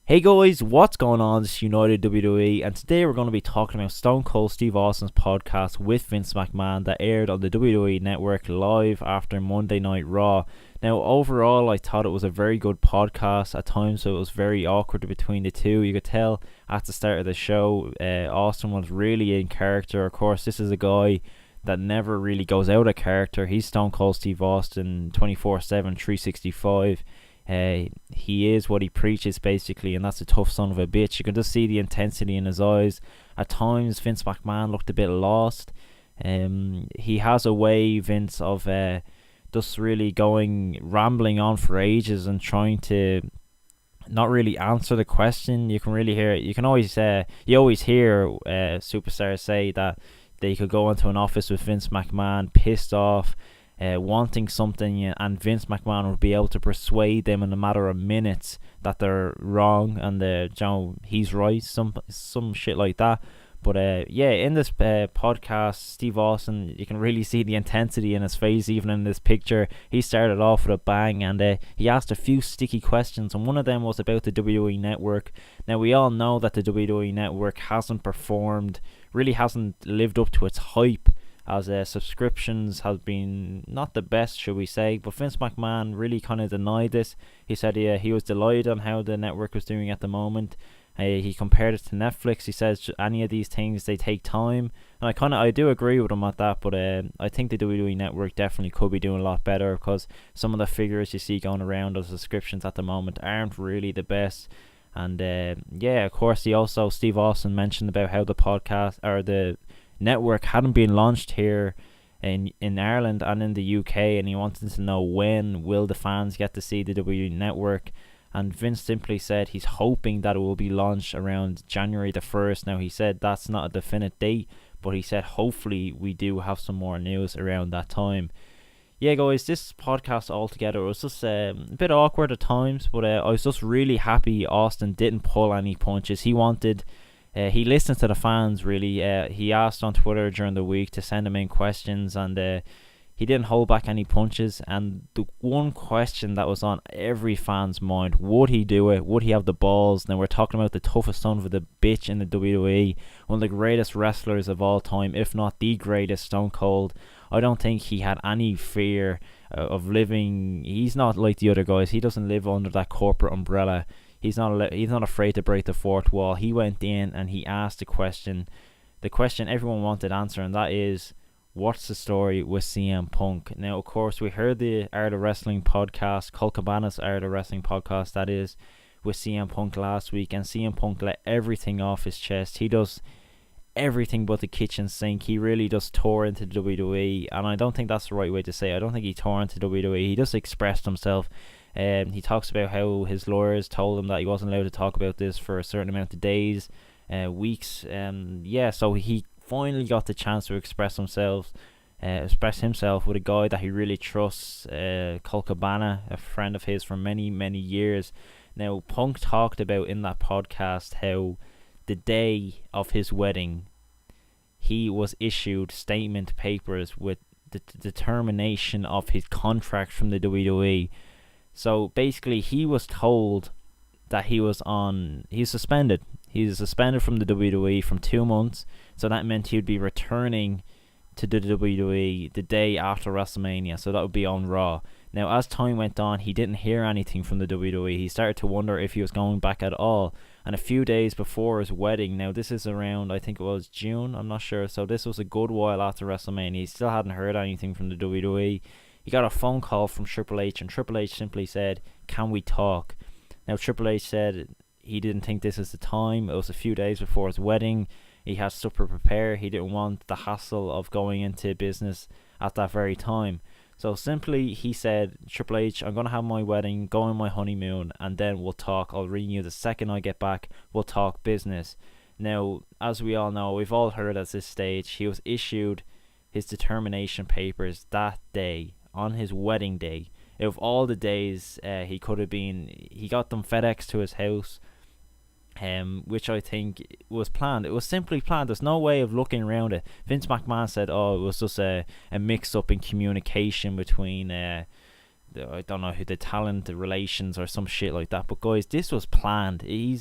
Hey guys, what's going on? This is United WWE, and today we're going to be talking about Stone Cold Steve Austin's podcast with Vince McMahon that aired on the WWE Network live after Monday Night Raw. Now, overall, I thought it was a very good podcast. At times, it was very awkward between the two. You could tell at the start of the show, Austin was really in character. Of course, this is a guy that never really goes out of character. He's Stone Cold Steve Austin 24/7, 365. He is what he preaches basically, and that's a tough son of a bitch. You can just see the intensity in his eyes. At times Vince McMahon looked a bit lost. He has a way, Vince, of just really rambling on for ages and trying to not really answer the question. You can really hear it. You always hear superstars say that they could go into an office with Vince McMahon pissed off, wanting something, and Vince McMahon would be able to persuade them in a matter of minutes that they're wrong and he's right, some shit like that. But in this podcast, Steve Austin, you can really see the intensity in his face, even in this picture. He started off with a bang, and he asked a few sticky questions, and one of them was about the WWE Network. Now, we all know that the WWE Network hasn't lived up to its hype, as subscriptions has been not the best, should we say. But Vince McMahon really kind of denied this. He said he was delighted on how the network was doing at the moment. He compared it to Netflix. He says any of these things, they take time, and I do agree with him at that. But I think the WWE Network definitely could be doing a lot better, because some of the figures you see going around of subscriptions at the moment aren't really the best. And of course, Steve Austin mentioned about how the podcast or the network hadn't been launched here in Ireland and in the UK, and he wanted to know when will the fans get to see the WWE Network. And Vince simply said he's hoping that it will be launched around January the 1st. Now, he said that's not a definite date, but he said hopefully we do have some more news around that time. Yeah, guys, this podcast altogether was just a bit awkward at times, but I was just really happy Austin didn't pull any punches. He listened to the fans, really. He asked on Twitter during the week to send him in questions, and he didn't hold back any punches. And the one question that was on every fan's mind: would he do it? Would he have the balls? Now, we're talking about the toughest son of the bitch in the WWE, one of the greatest wrestlers of all time, if not the greatest, Stone Cold. I don't think he had any fear of living. He's not like the other guys. He doesn't live under that corporate umbrella. He's not afraid to break the fourth wall. He went in and he asked the question everyone wanted answer, and that is, what's the story with CM Punk? Now, of course, we heard the Art of Wrestling podcast, Colt Cabana's Art of Wrestling podcast, that is, with CM Punk last week, and CM Punk let everything off his chest. He does everything but the kitchen sink. He really just tore into WWE, and I don't think that's the right way to say it. I don't think he tore into WWE. He just expressed himself. He talks about how his lawyers told him that he wasn't allowed to talk about this for a certain amount of days, weeks. So he finally got the chance to express himself with a guy that he really trusts, Colt Cabana, a friend of his for many, many years. Now, Punk talked about in that podcast how the day of his wedding, he was issued statement papers with the determination of his contract from the WWE. So basically, he was told that he's suspended. He's suspended from the WWE from 2 months. So that meant he'd be returning to the WWE the day after WrestleMania. So that would be on Raw. Now, as time went on, he didn't hear anything from the WWE. He started to wonder if he was going back at all. And a few days before his wedding, now this is around, I think it was June, I'm not sure. So this was a good while after WrestleMania. He still hadn't heard anything from the WWE. He got a phone call from Triple H, and Triple H simply said, "Can we talk?" Now, Triple H said he didn't think this is the time. It was a few days before his wedding. He had stuff to prepare. He didn't want the hassle of going into business at that very time. So simply, he said, "Triple H, I'm going to have my wedding, go on my honeymoon, and then we'll talk. I'll ring you the second I get back. We'll talk business." Now, as we all know, we've all heard at this stage, he was issued his determination papers that day, on his wedding day. Of all the days he could have been, he got them FedEx to his house, which I think was planned. It was simply planned. There's no way of looking around it. Vince McMahon said, it was just a mix-up in communication between I don't know who the talent the relations or some shit like that. But guys, this was planned. I'm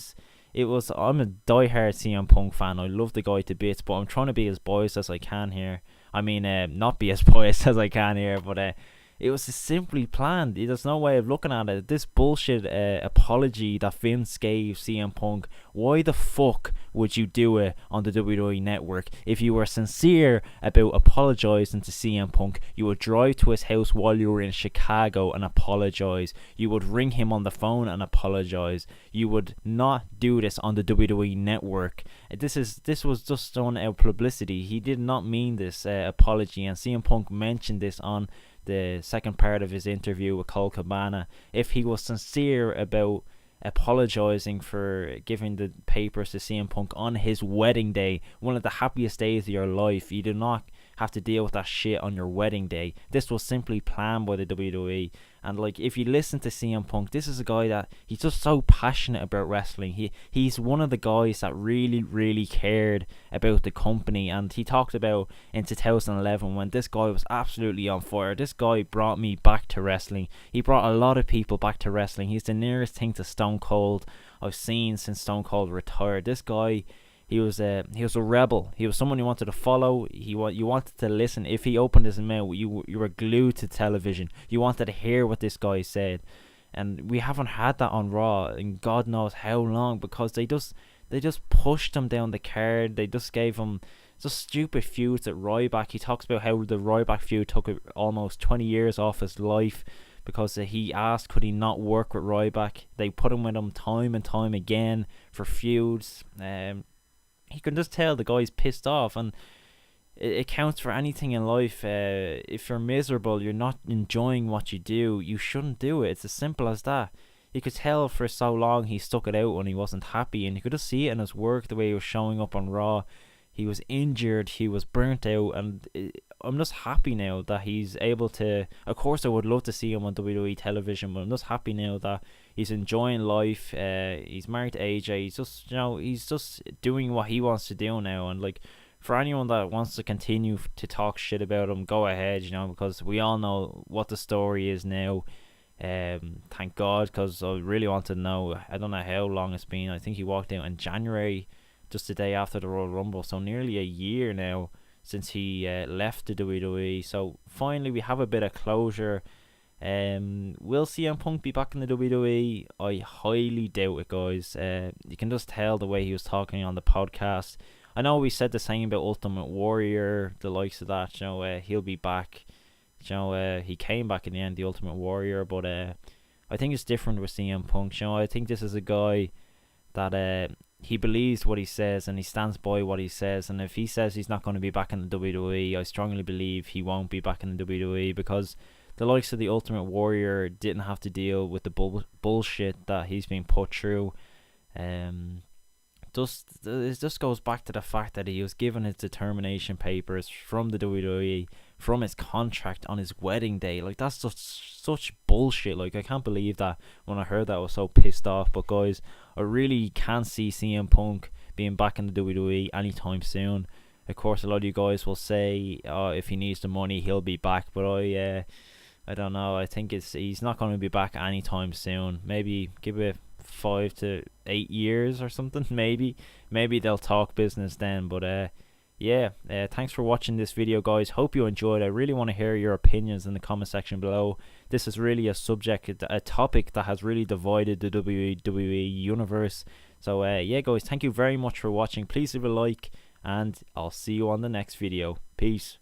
a diehard CM Punk fan. I love the guy to bits, but I'm trying to be as biased as I can here. I mean, not be as biased as I can here, but it was simply planned. There's no way of looking at it. This bullshit apology that Vince gave CM Punk, why the fuck would you do it on the WWE Network? If you were sincere about apologising to CM Punk, you would drive to his house while you were in Chicago and apologise. You would ring him on the phone and apologise. You would not do this on the WWE Network. This was just done out publicity. He did not mean this apology, and CM Punk mentioned this on the second part of his interview with Cole Cabana. If he was sincere about apologising for giving the papers to CM Punk on his wedding day, one of the happiest days of your life, you do not have to deal with that shit on your wedding day. This was simply planned by the WWE. And like, if you listen to CM Punk, this is a guy that he's just so passionate about wrestling. He's one of the guys that really cared about the company. And he talked about in 2011 when this guy was absolutely on fire. This guy brought me back to wrestling. He brought a lot of people back to wrestling. He's the nearest thing to Stone Cold I've seen since Stone Cold retired. This guy, he was a rebel. He was someone you wanted to follow. You wanted to listen. If he opened his mouth, you were glued to television. You wanted to hear what this guy said, and we haven't had that on Raw in God knows how long, because they just pushed him down the card. They just gave him just stupid feuds at Ryback. He talks about how the Ryback feud took almost 20 years off his life, because he asked could he not work with Ryback. They put him with him time and time again for feuds. You can just tell the guy's pissed off, and it counts for anything in life. If you're miserable, you're not enjoying what you do, you shouldn't do it. It's as simple as that. You could tell for so long he stuck it out when he wasn't happy, and you could just see it in his work, the way he was showing up on Raw. He was injured, he was burnt out, and I'm just happy now that he's able to. Of course I would love to see him on WWE television, but I'm just happy now that he's enjoying life. He's married to AJ. He's just doing what he wants to do now. And like, for anyone that wants to continue to talk shit about him, go ahead, because we all know what the story is now. Thank God, because I really want to know. I don't know how long it's been. I think he walked out in January, just the day after the Royal Rumble, so nearly a year now since he left the WWE. So finally we have a bit of closure. Will CM Punk be back in the WWE? I highly doubt it, guys. You can just tell the way he was talking on the podcast. I know we said the same about Ultimate Warrior, the likes of that. He'll be back. He came back in the end, the Ultimate Warrior, but I think it's different with CM Punk. I think this is a guy that he believes what he says, and he stands by what he says. And if he says he's not going to be back in the WWE, I strongly believe he won't be back in the WWE, because the likes of the Ultimate Warrior didn't have to deal with the bullshit that he's been put through. It just goes back to the fact that he was given his determination papers from the WWE, from his contract on his wedding day. Like, that's just such bullshit. Like, I can't believe that. When I heard that, I was so pissed off. But guys, I really can't see CM Punk being back in the WWE anytime soon. Of course, a lot of you guys will say, if he needs the money, he'll be back. But I don't know. I think he's not going to be back anytime soon. Maybe give it 5 to 8 years or something. Maybe they'll talk business then. But thanks for watching this video, guys. Hope you enjoyed. I really want to hear your opinions in the comment section below. This is really a topic that has really divided the WWE universe. So guys, thank you very much for watching. Please leave a like, and I'll see you on the next video. Peace.